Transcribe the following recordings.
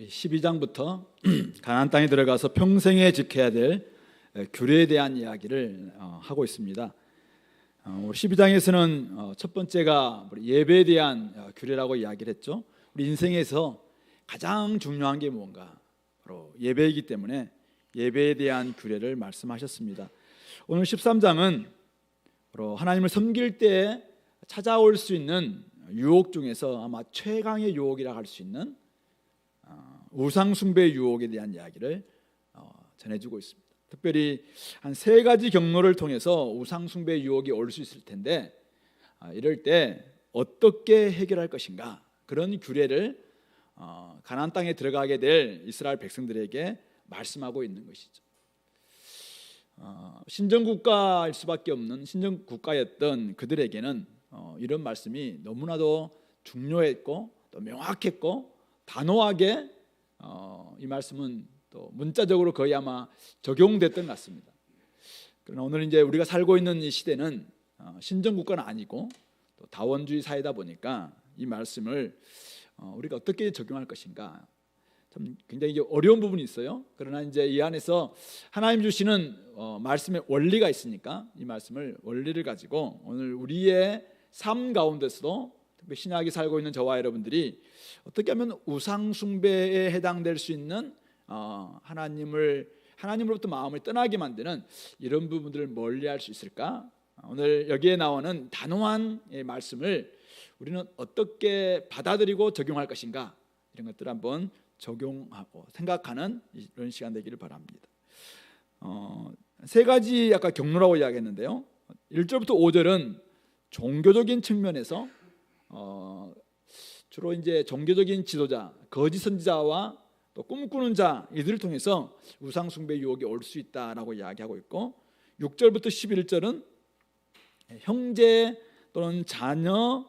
12장부터 가나안 땅에 들어가서 평생에 지켜야 될 규례에 대한 이야기를 하고 있습니다. 12장에서는 첫 번째가 예배에 대한 규례라고 이야기를 했죠. 우리 인생에서 가장 중요한 게 뭔가 바로 예배이기 때문에 예배에 대한 규례를 말씀하셨습니다. 오늘 13장은 바로 하나님을 섬길 때 찾아올 수 있는 유혹 중에서 아마 최강의 유혹이라 할 수 있는 우상숭배 유혹에 대한 이야기를 전해주고 있습니다. 특별히 한 3가지 경로를 통해서 우상숭배 유혹이 올 수 있을 텐데 이럴 때 어떻게 해결할 것인가, 그런 규례를 가나안 땅에 들어가게 될 이스라엘 백성들에게 말씀하고 있는 것이죠. 신정국가일 수밖에 없는 신정국가였던 그들에게는 이런 말씀이 너무나도 중요했고 또 명확했고 단호하게 이 말씀은 또 문자적으로 거의 아마 적용됐던 것 같습니다. 그러나 오늘 이제 우리가 살고 있는 이 시대는 신정국가는 아니고 또 다원주의 사회다 보니까 이 말씀을 우리가 어떻게 적용할 것인가 참 굉장히 어려운 부분이 있어요. 그러나 이제 이 안에서 하나님 주시는 말씀의 원리가 있으니까 이 말씀을 원리를 가지고 오늘 우리의 삶 가운데서도 특히 신약이 살고 있는 저와 여러분들이 어떻게 하면 우상 숭배에 해당될 수 있는 하나님으로부터 마음을 떠나게 만드는 이런 부분들을 멀리할 수 있을까? 오늘 여기에 나오는 단호한 말씀을 우리는 어떻게 받아들이고 적용할 것인가, 이런 것들을 한번 적용하고 생각하는 이런 시간 되기를 바랍니다. 3가지 아까 경로라고 이야기했는데요. 1절부터 5절은 종교적인 측면에서 주로 이제 종교적인 지도자, 거짓 선지자와 또 꿈꾸는 자, 이들을 통해서 우상 숭배 유혹이 올 수 있다라고 이야기하고 있고, 6절부터 11절은 형제 또는 자녀,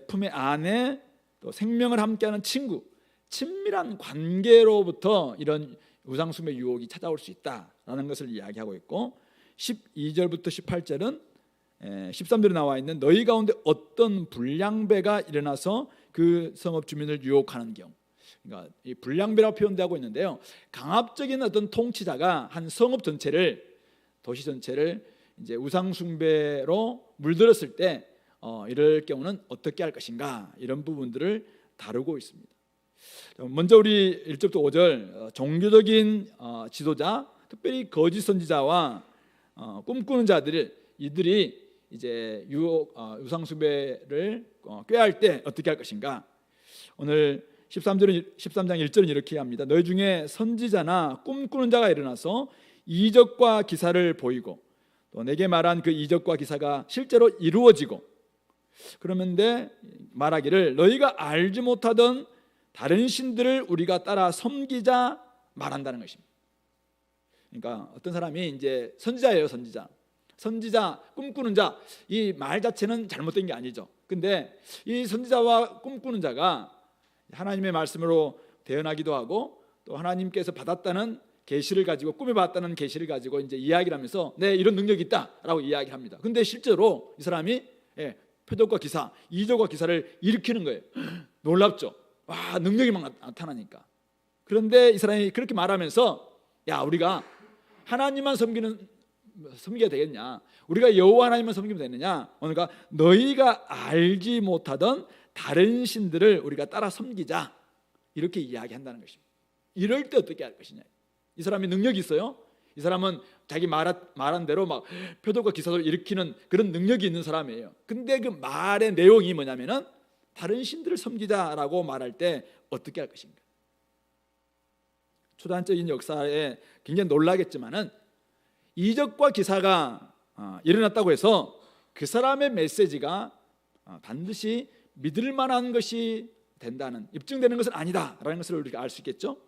품의 아내, 또 생명을 함께하는 친구, 친밀한 관계로부터 이런 우상 숭배 유혹이 찾아올 수 있다라는 것을 이야기하고 있고, 12절부터 18절은 13절에 나와 있는 너희 가운데 어떤 불량배가 일어나서 그 성읍 주민을 유혹하는 경우, 그러니까 이 불량배라고 표현되고 있는데요, 강압적인 어떤 통치자가 한 성읍 전체를, 도시 전체를 이제 우상 숭배로 물들었을 때 이럴 경우는 어떻게 할 것인가, 이런 부분들을 다루고 있습니다. 먼저 우리 1절부터 5절 종교적인 지도자, 특별히 거짓 선지자와 꿈꾸는 이들이 이제 우상 숭배를 꾀할 때 어떻게 할 것인가. 오늘 13장 1절은 이렇게 합니다. 너희 중에 선지자나 꿈꾸는 자가 일어나서 이적과 기사를 보이고 또 내게 말한 그 이적과 기사가 실제로 이루어지고, 그러는데 말하기를 너희가 알지 못하던 다른 신들을 우리가 따라 섬기자 말한다는 것입니다. 그러니까 어떤 사람이 이제 선지자예요. 선지자, 꿈꾸는 자, 이 말 자체는 잘못된 게 아니죠. 근데 이 선지자와 꿈꾸는 자가 하나님의 말씀으로 대언하기도 하고 또 하나님께서 받았다는 계시를 가지고, 꿈에 봤다는 계시를 가지고 이제 이야기를 하면서 네, 이런 능력이 있다라고 이야기를 합니다. 근데 실제로 이 사람이 표적과 기사, 이적과 기사를 일으키는 거예요. 놀랍죠. 와, 능력이 막 나타나니까. 그런데 이 사람이 그렇게 말하면서 야, 우리가 하나님만 섬겨야 되겠냐, 우리가 여호와 하나님만 섬기면 되느냐, 그러니까 너희가 알지 못하던 다른 신들을 우리가 따라 섬기자, 이렇게 이야기한다는 것입니다. 이럴 때 어떻게 할 것이냐. 이 사람이 능력이 있어요. 이 사람은 자기 말한 대로 막 표적과 기사를 일으키는 그런 능력이 있는 사람이에요. 근데 그 말의 내용이 뭐냐면은 다른 신들을 섬기자라고 말할 때 어떻게 할 것인가. 초단적인 역사에 굉장히 놀라겠지만은 이적과 기사가 일어났다고 해서 그 사람의 메시지가 반드시 믿을 만한 것이 된다는, 입증되는 것은 아니다라는 것을 우리가 알 수 있겠죠.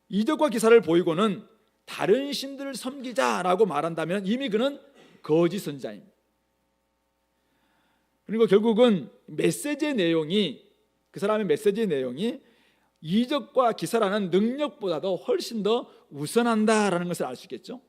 이적과 기사를 보이고는 다른 신들을 섬기자라고 말한다면 이미 그는 거짓 선지자입니다. 그리고 결국은 메시지의 내용이, 그 사람의 메시지의 내용이 이적과 기사라는 능력보다도 훨씬 더 우선한다라는 것을 알 수 있겠죠.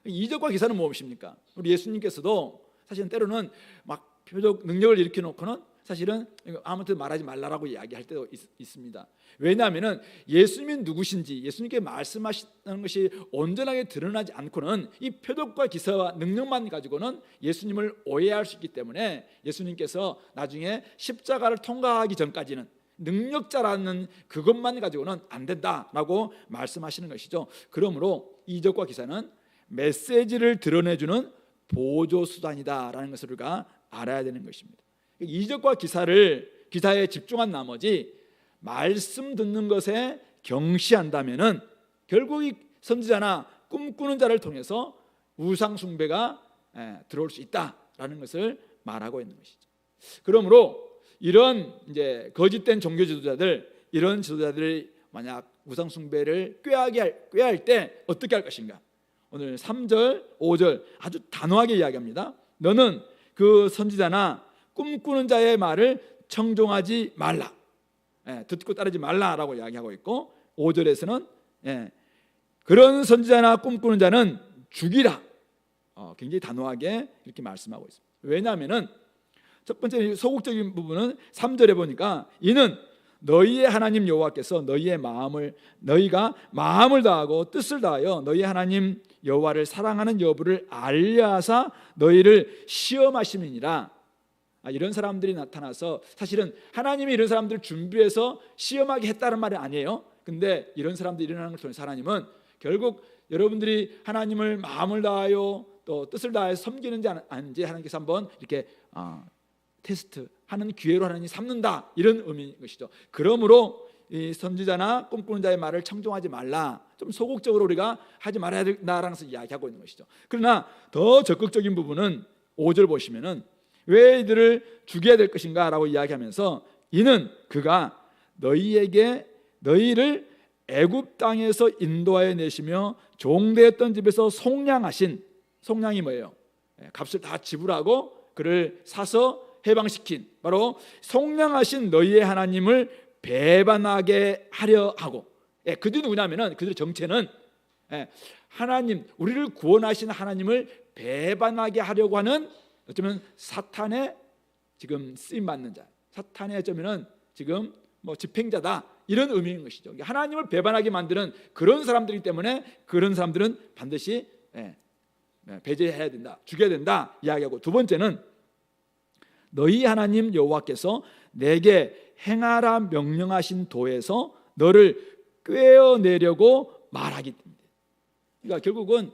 이적과 기사는 무엇입니까? 우리 예수님께서도 사실은 때로는 막 표적 능력을 일으켜 놓고는 사실은 아무튼 말하지 말라라고 이야기할 때도 있습니다. 왜냐하면 예수님이 누구신지 예수님께 말씀하시는 것이 온전하게 드러나지 않고는 이 표적과 기사와 능력만 가지고는 예수님을 오해할 수 있기 때문에 예수님께서 나중에 십자가를 통과하기 전까지는 능력자라는 그것만 가지고는 안 된다라고 말씀하시는 것이죠. 그러므로 이적과 기사는 메시지를 드러내주는 보조 수단이다라는 것을 우리가 알아야 되는 것입니다. 이적과 기사에 집중한 나머지 말씀 듣는 것에 경시한다면은 결국 이 선지자나 꿈꾸는 자를 통해서 우상 숭배가 들어올 수 있다라는 것을 말하고 있는 것이죠. 그러므로 이런 이제 거짓된 종교 지도자들, 이런 지도자들이 만약 우상 숭배를 꾀할 때 어떻게 할 것인가? 오늘 3절, 5절 아주 단호하게 이야기합니다. 너는 그 선지자나 꿈꾸는 자의 말을 청종하지 말라. 듣고 따르지 말라라고 이야기하고 있고 5절에서는 그런 선지자나 꿈꾸는 자는 죽이라. 굉장히 단호하게 이렇게 말씀하고 있습니다. 왜냐하면은 첫 번째 소극적인 부분은 3절에 보니까 이는 너희의 하나님 여호와께서 너희가 마음을 다하고 뜻을 다하여 너희 하나님 여호와를 사랑하는 여부를 알려하사 너희를 시험하심이니라. 이런 사람들이 나타나서 사실은 하나님이 이런 사람들을 준비해서 시험하게 했다는 말이 아니에요. 근데 이런 사람들이 일어나는 걸 통해서 하나님은 결국 여러분들이 하나님을 마음을 다하여 또 뜻을 다해서 섬기는지 아닌지 하나님께서 한번 이렇게 테스트하는 기회로 하나님이 삼는다, 이런 의미인 것이죠. 그러므로 이 선지자나 꿈꾸는 자의 말을 청종하지 말라, 좀 소극적으로 우리가 하지 말아야 된다라는 것을 이야기하고 있는 것이죠. 그러나 더 적극적인 부분은 5절 보시면은 왜 이들을 죽여야 될 것인가 라고 이야기하면서 이는 그가 너희를 애굽 땅에서 인도하여 내시며 종되었던 집에서 속량이 뭐예요? 값을 다 지불하고 그를 사서 해방시킨, 바로 속량하신 너희의 하나님을 배반하게 하려 하고, 그들이 누구냐면은 그들의 정체는 하나님, 우리를 구원하신 하나님을 배반하게 하려고 하는, 어쩌면 사탄의 지금 쓰임 받는 자, 사탄의 어쩌면은 지금 집행자다, 이런 의미인 것이죠. 하나님을 배반하게 만드는 그런 사람들이기 때문에 그런 사람들은 반드시 배제해야 된다, 죽여야 된다 이야기하고, 두 번째는 너희 하나님 여호와께서 내게 행하라 명령하신 도에서 너를 꿰어내려고 말하기 때문에. 그러니까 결국은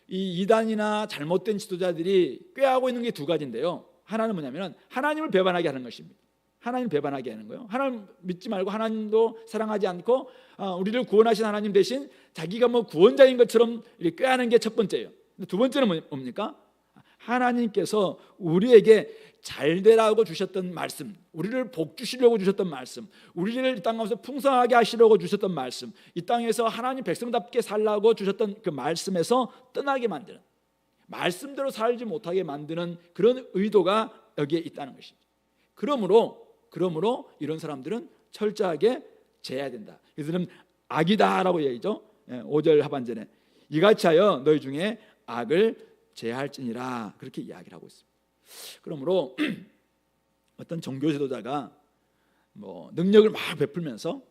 이 이단이나 잘못된 지도자들이 꾀하고 있는 게 두 가지인데요. 하나는 뭐냐면 하나님을 배반하게 하는 것입니다. 하나님 배반하게 하는 거예요. 하나님 믿지 말고 하나님도 사랑하지 않고 우리를 구원하신 하나님 대신 자기가 구원자인 것처럼 이렇게 꾀하는 게 첫 번째예요. 두 번째는 뭡니까? 하나님께서 우리에게 잘 되라고 주셨던 말씀, 우리를 복 주시려고 주셨던 말씀, 우리를 이 땅 가운데서 풍성하게 하시려고 주셨던 말씀, 이 땅에서 하나님 백성답게 살라고 주셨던 그 말씀에서 떠나게 만드는, 말씀대로 살지 못하게 만드는 그런 의도가 여기에 있다는 것이죠. 그러므로 이런 사람들은 철저하게 제해야 된다. 이들은 악이다라고 얘기죠. 5절 하반절에 이같이 하여 너희 중에 악을 제할지니라, 그렇게 이야기를 하고 있습니다. 그러므로 어떤 종교 지도자가 능력을 막 베풀면서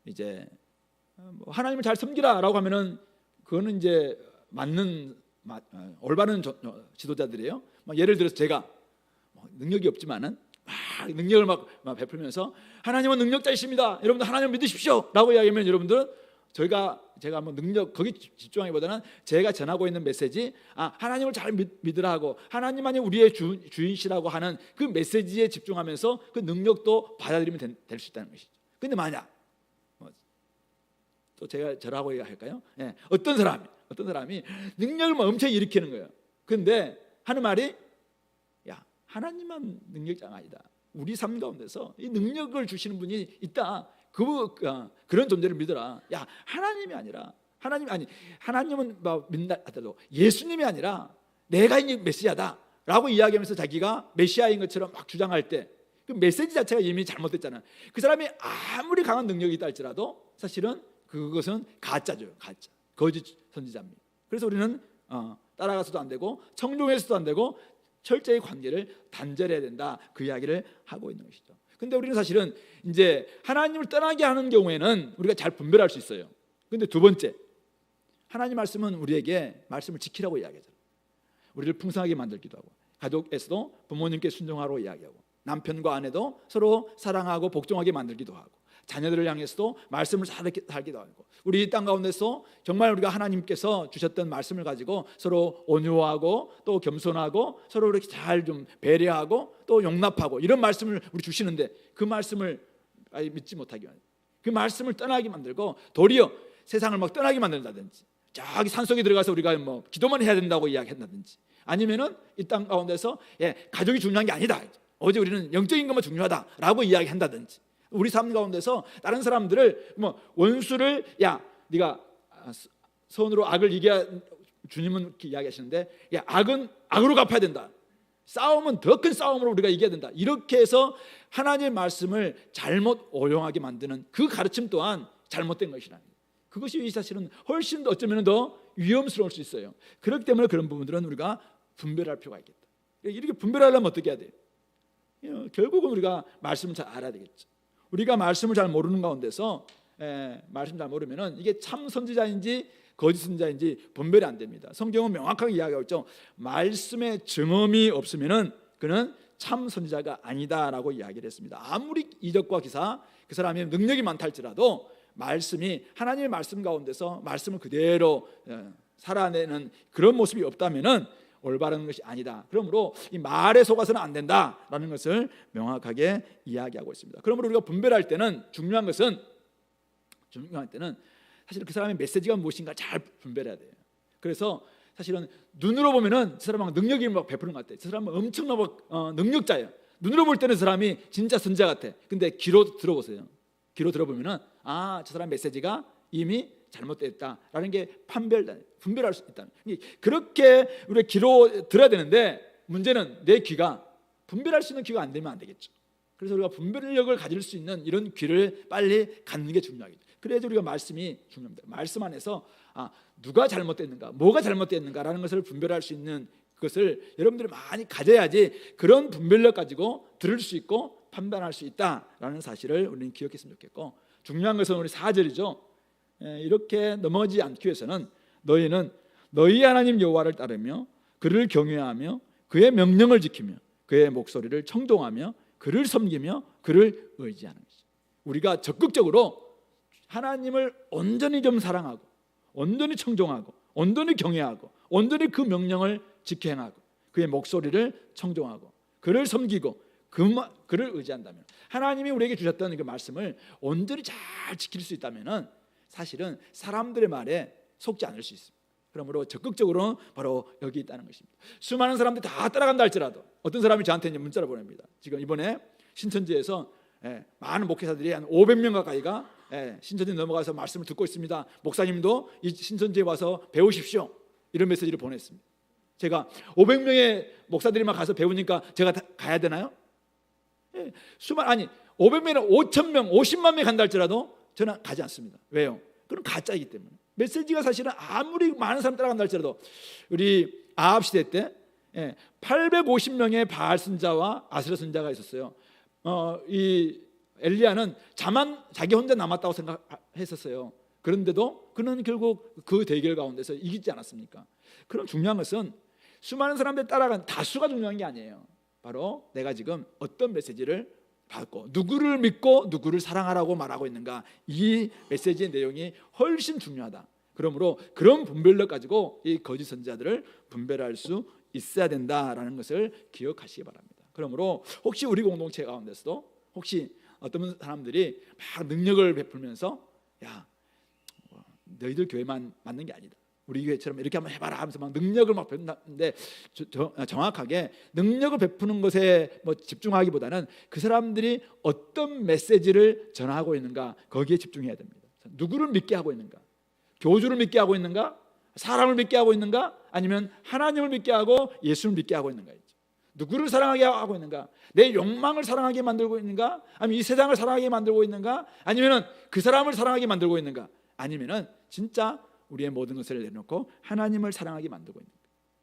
이제 하나님을 잘 섬기라라고 하면은 그거는 이제 올바른 지도자들이에요. 예를 들어서 제가 능력이 없지만은 막 능력을 막 베풀면서 하나님은 능력자이십니다, 여러분들 하나님을 믿으십시오라고 이야기하면 여러분들은 제가 능력 거기 집중하기보다는 제가 전하고 있는 메시지, 하나님을 잘 믿으라 하고 하나님만이 우리의 주인이시라고 하는 그 메시지에 집중하면서 그 능력도 받아들이면 될 수 있다는 것이죠. 근데 만약 또 제가 저라고 할까요? 어떤 사람이 능력을 엄청 일으키는 거예요. 근데 하는 말이, 야, 하나님만 능력자가 아니다, 우리 삶 가운데서 이 능력을 주시는 분이 있다, 그런 존재를 믿어라. 야, 하나님은 믿는다 하더라도 예수님이 아니라 내가 이 메시아다라고 이야기하면서 자기가 메시아인 것처럼 막 주장할 때 그 메시지 자체가 이미 잘못됐잖아요. 그 사람이 아무리 강한 능력이 있다 할지라도 사실은 그것은 가짜죠. 거짓 선지자입니다. 그래서 우리는 따라가서도 안 되고 청종해서도 안 되고 철저히 관계를 단절해야 된다, 그 이야기를 하고 있는 것이죠. 근데 우리는 사실은 이제 하나님을 떠나게 하는 경우에는 우리가 잘 분별할 수 있어요. 근데 두 번째, 하나님 말씀은 우리에게 말씀을 지키라고 이야기하잖아요. 우리를 풍성하게 만들기도 하고, 가족에서도 부모님께 순종하라고 이야기하고, 남편과 아내도 서로 사랑하고 복종하게 만들기도 하고, 자녀들을 향해서도 말씀을 살기도 하고, 우리 이 땅 가운데서 정말 우리가 하나님께서 주셨던 말씀을 가지고 서로 온유하고 또 겸손하고 서로 이렇게 잘 좀 배려하고 또 용납하고, 이런 말씀을 우리 주시는데 그 말씀을 믿지 못하게 하는, 그 말씀을 떠나게 만들고 도리어 세상을 막 떠나게 만든다든지, 저기 산속에 들어가서 우리가 뭐 기도만 해야 된다고 이야기한다든지, 아니면은 이 땅 가운데서 가족이 중요한 게 아니다, 어제 우리는 영적인 것만 중요하다라고 이야기한다든지, 우리 삶 가운데서 다른 사람들을 뭐 원수를 네가 선으로 악을 이겨야, 주님은 이렇게 이야기하시는데 악은 악으로 갚아야 된다, 싸움은 더 큰 싸움으로 우리가 이겨야 된다, 이렇게 해서 하나님의 말씀을 잘못 오용하게 만드는 그 가르침 또한 잘못된 것이라. 그것이 사실은 훨씬 더 어쩌면 더 위험스러울 수 있어요. 그렇기 때문에 그런 부분들은 우리가 분별할 필요가 있겠다. 이렇게 분별하려면 어떻게 해야 돼요? 결국은 우리가 말씀을 잘 알아야 되겠죠. 우리가 말씀을 잘 모르는 가운데서 말씀 잘 모르면은 이게 참 선지자인지 거짓 선지자인지 분별이 안 됩니다. 성경은 명확하게 이야기하고 있죠. 말씀에 증언이 없으면은 그는 참 선지자가 아니다라고 이야기를 했습니다. 아무리 이적과 기사, 그 사람이 능력이 많다 할지라도 말씀이, 하나님의 말씀 가운데서 말씀을 그대로 살아내는 그런 모습이 없다면은 올바른 것이 아니다. 그러므로 이 말에 속아서는 안 된다라는 것을 명확하게 이야기하고 있습니다. 그러므로 우리가 분별할 때는 중요한 때는 사실 그 사람의 메시지가 무엇인가 잘 분별해야 돼요. 그래서 사실은 눈으로 보면은 그 사람은 능력이 막 베푸는 것 같아. 그 사람은 엄청난 능력자예요. 눈으로 볼 때는 그 사람이 진짜 선지자 같아. 근데 귀로 들어보세요. 귀로 들어보면은 저 사람 메시지가 이미 잘못됐다라는 게 분별할 수 있다. 그렇게 우리가 귀로 들어야 되는데, 문제는 내 귀가 분별할 수 있는 귀가 안 되면 안 되겠죠. 그래서 우리가 분별력을 가질 수 있는 이런 귀를 빨리 갖는 게 중요하겠죠. 그래야지 우리가 말씀이 중요합니다. 말씀 안에서 누가 잘못됐는가, 뭐가 잘못됐는가라는 것을 분별할 수 있는 것을 여러분들이 많이 가져야지 그런 분별력 가지고 들을 수 있고 판단할 수 있다라는 사실을 우리는 기억했으면 좋겠고, 중요한 것은 우리 4절이죠. 이렇게 넘어지지 않기 위해서는 너희는 너희 하나님 여호와를 따르며 그를 경외하며 그의 명령을 지키며 그의 목소리를 청종하며 그를 섬기며 그를 의지하는 것이죠. 우리가 적극적으로 하나님을 온전히 좀 사랑하고 온전히 청종하고 온전히 경외하고 온전히 그 명령을 지켜 행하고 그의 목소리를 청종하고 그를 섬기고 그를 의지한다면, 하나님이 우리에게 주셨던 그 말씀을 온전히 잘 지킬 수 있다면은 사실은 사람들의 말에 속지 않을 수 있습니다. 그러므로 적극적으로 바로 여기 있다는 것입니다. 수많은 사람들이 다 따라간다 할지라도 어떤 사람이 저한테 이제 문자를 보냅니다. 지금 이번에 신천지에서 많은 목회자들이 한 500명 가까이가 신천지 넘어가서 말씀을 듣고 있습니다. 목사님도 이 신천지에 와서 배우십시오, 이런 메시지를 보냈습니다. 제가 500명의 목사들이만 가서 배우니까 제가 가야 되나요? 500명이나 5,000명, 50만 명이 간다 할지라도 저는 가지 않습니다. 왜요? 그건 가짜이기 때문에. 메시지가 사실은 아무리 많은 사람 따라간다 할지라도, 우리 아합 시대 때 850명의 바알 선자와 아스라 선자가 있었어요. 이 엘리야는 자기 혼자 남았다고 생각했었어요. 그런데도 그는 결국 그 대결 가운데서 이기지 않았습니까? 그럼 중요한 것은 수많은 사람들이 따라간 다수가 중요한 게 아니에요. 바로 내가 지금 어떤 메시지를 받고 누구를 믿고 누구를 사랑하라고 말하고 있는가, 이 메시지의 내용이 훨씬 중요하다. 그러므로 그런 분별력 가지고 이 거짓 선지자들을 분별할 수 있어야 된다라는 것을 기억하시기 바랍니다. 그러므로 혹시 우리 공동체 가운데서도 혹시 어떤 사람들이 막 능력을 베풀면서 너희들 교회만 맞는 게 아니다, 우리 교회처럼 이렇게 한번 해봐라 하면서 막 능력을 막 베푼다는데, 정확하게 능력을 베푸는 것에 집중하기보다는 그 사람들이 어떤 메시지를 전하고 있는가, 거기에 집중해야 됩니다. 누구를 믿게 하고 있는가, 교주를 믿게 하고 있는가, 사람을 믿게 하고 있는가, 아니면 하나님을 믿게 하고 예수를 믿게 하고 있는가, 누구를 사랑하게 하고 있는가, 내 욕망을 사랑하게 만들고 있는가, 아니면 이 세상을 사랑하게 만들고 있는가, 아니면 그 사람을 사랑하게 만들고 있는가, 아니면 진짜 우리의 모든 것을 내놓고 하나님을 사랑하게 만들고 있는가.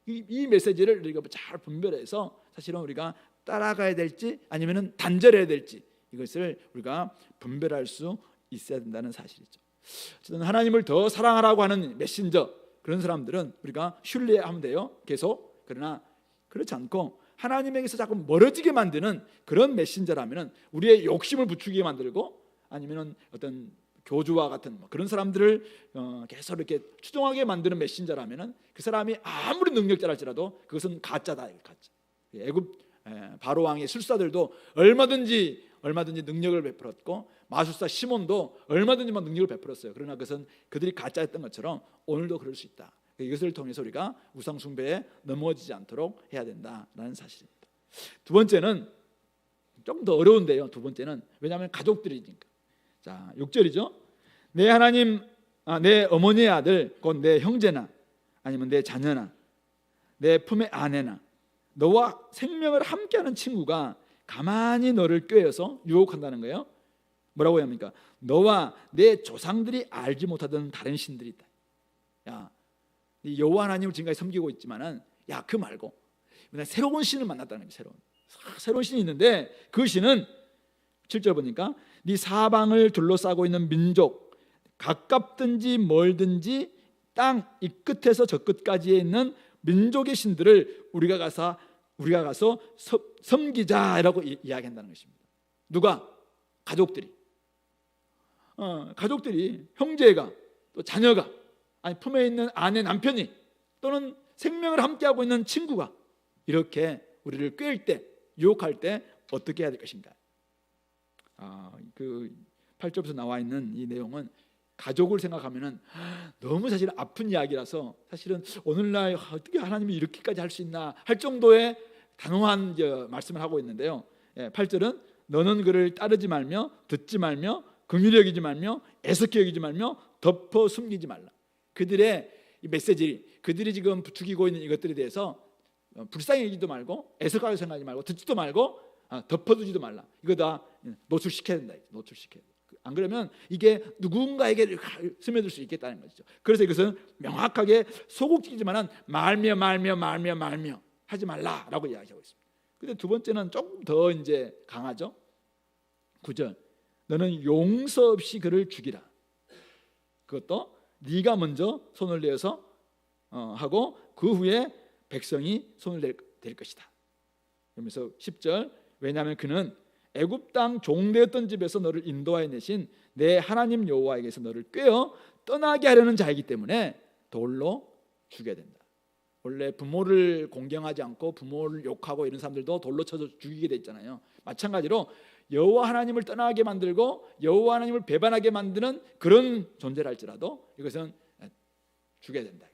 이 메시지를 우리가 잘 분별해서 사실은 우리가 따라가야 될지 아니면은 단절해야 될지 이것을 우리가 분별할 수 있어야 된다는 사실이죠. 어쨌든 하나님을 더 사랑하라고 하는 메신저, 그런 사람들은 우리가 신뢰하면 돼요, 계속. 그러나 그렇지 않고 하나님에게서 자꾸 멀어지게 만드는 그런 메신저라면은 우리의 욕심을 부추기게 만들고 아니면은 어떤 교주와 같은 그런 사람들을 계속 이렇게 추종하게 만드는 메신저라면은 그 사람이 아무리 능력자랄지라도 그것은 가짜다, 가짜. 애굽 바로 왕의 술사들도 얼마든지 능력을 베풀었고 마술사 시몬도 얼마든지 능력을 베풀었어요. 그러나 그것은 그들이 가짜였던 것처럼 오늘도 그럴 수 있다. 이것을 통해서 우리가 우상 숭배에 넘어지지 않도록 해야 된다라는 사실입니다. 두 번째는 좀 더 어려운데요. 두 번째는 왜냐하면 가족들이니까. 자, 6절이죠. 내 하나님, 내 어머니의 아들, 곧 내 형제나 아니면 내 자녀나 내 품의 아내나 너와 생명을 함께하는 친구가 가만히 너를 꾀어서 유혹한다는 거예요. 뭐라고 합니까? 너와 내 조상들이 알지 못하던 다른 신들이 있다. 야, 여호와 하나님을 지금까지 섬기고 있지만은 야, 그 말고 새로운 신을 만났다는 거예요. 새로운 신이 있는데 그 신은 7절 보니까 네 사방을 둘러싸고 있는 민족, 가깝든지 멀든지 땅 이 끝에서 저 끝까지에 있는 민족의 신들을 우리가 가서 섬기자라고 이야기한다는 것입니다. 누가? 가족들이. 가족들이, 형제가, 또 자녀가, 아니 품에 있는 아내, 남편이, 또는 생명을 함께하고 있는 친구가 이렇게 우리를 꾀일 때, 유혹할 때 어떻게 해야 될 것인가? 그 8절부터 나와 있는 이 내용은 가족을 생각하면은 너무 사실 아픈 이야기라서 사실은 오늘날 어떻게 하나님이 이렇게까지 할 수 있나 할 정도의 단호한 말씀을 하고 있는데요. 8절은 너는 그를 따르지 말며 듣지 말며 긍휼히 여기지 말며 애석히 여기지 말며 덮어 숨기지 말라. 그들의 이 메시지, 그들이 지금 부추기고 있는 이것들에 대해서 불쌍히 여기지도 말고 애석하게 생각하지 말고 듣지도 말고 덮어두지도 말라. 이거 다 노출시켜야 된다. 노출시켜야 돼. 안 그러면 이게 누군가에게 스며들 수 있겠다는 것이죠. 그래서 이것은 명확하게 소극적이지만은 말며 하지 말라라고 이야기하고 있습니다. 근데 두 번째는 조금 더 이제 강하죠. 9절. 너는 용서 없이 그를 죽이라. 그것도 네가 먼저 손을 내어서 하고 그 후에 백성이 손을 댈 것이다. 그러면서 10절. 왜냐하면 그는 애굽 땅 종되었던 집에서 너를 인도하여 내신 내 하나님 여호와에게서 너를 꾀어 떠나게 하려는 자이기 때문에 돌로 죽여야 된다. 원래 부모를 공경하지 않고 부모를 욕하고 이런 사람들도 돌로 쳐서 죽이게 돼 있잖아요. 마찬가지로 여호와 하나님을 떠나게 만들고 여호와 하나님을 배반하게 만드는 그런 존재랄지라도 이것은 죽여야 된다.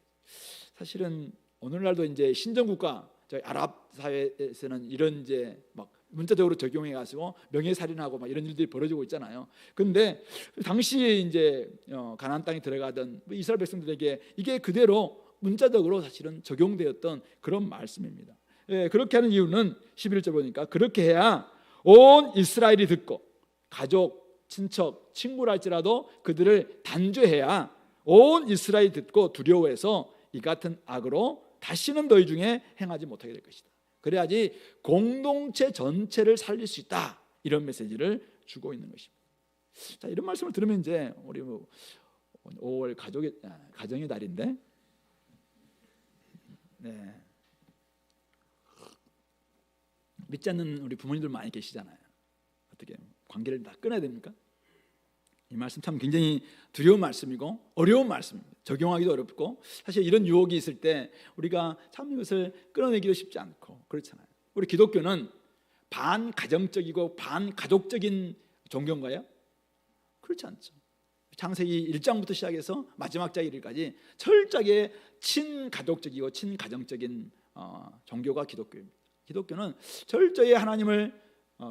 사실은 오늘날도 이제 신정국가, 저희 아랍 사회에서는 이런 이제 막 문자적으로 적용해 가지고 명예살인하고 막 이런 일들이 벌어지고 있잖아요. 그런데 당시에 이제 가나안 땅에 들어가던 이스라엘 백성들에게 이게 그대로 문자적으로 사실은 적용되었던 그런 말씀입니다. 그렇게 하는 이유는 11절 보니까 그렇게 해야 온 이스라엘이 듣고 가족, 친척, 친구랄지라도 그들을 단죄해야 온 이스라엘이 듣고 두려워해서 이 같은 악으로 다시는 너희 중에 행하지 못하게 될 것이다. 그래야지 공동체 전체를 살릴 수 있다. 이런 메시지를 주고 있는 것입니다. 자, 이런 말씀을 들으면 이제 우리 5월 가정의 달인데, 네. 믿지 않는 우리 부모님들 많이 계시잖아요. 어떻게 관계를 다 끊어야 됩니까? 이 말씀 참 굉장히 두려운 말씀이고 어려운 말씀입니다. 적용하기도 어렵고 사실 이런 유혹이 있을 때 우리가 참 이것을 끊어내기도 쉽지 않고 그렇잖아요. 우리 기독교는 반가정적이고 반가족적인 종교인가요? 그렇지 않죠. 창세기 1장부터 시작해서 마지막 장 1일까지 철저하게 친가족적이고 친가정적인 종교가 기독교입니다. 기독교는 철저히 하나님을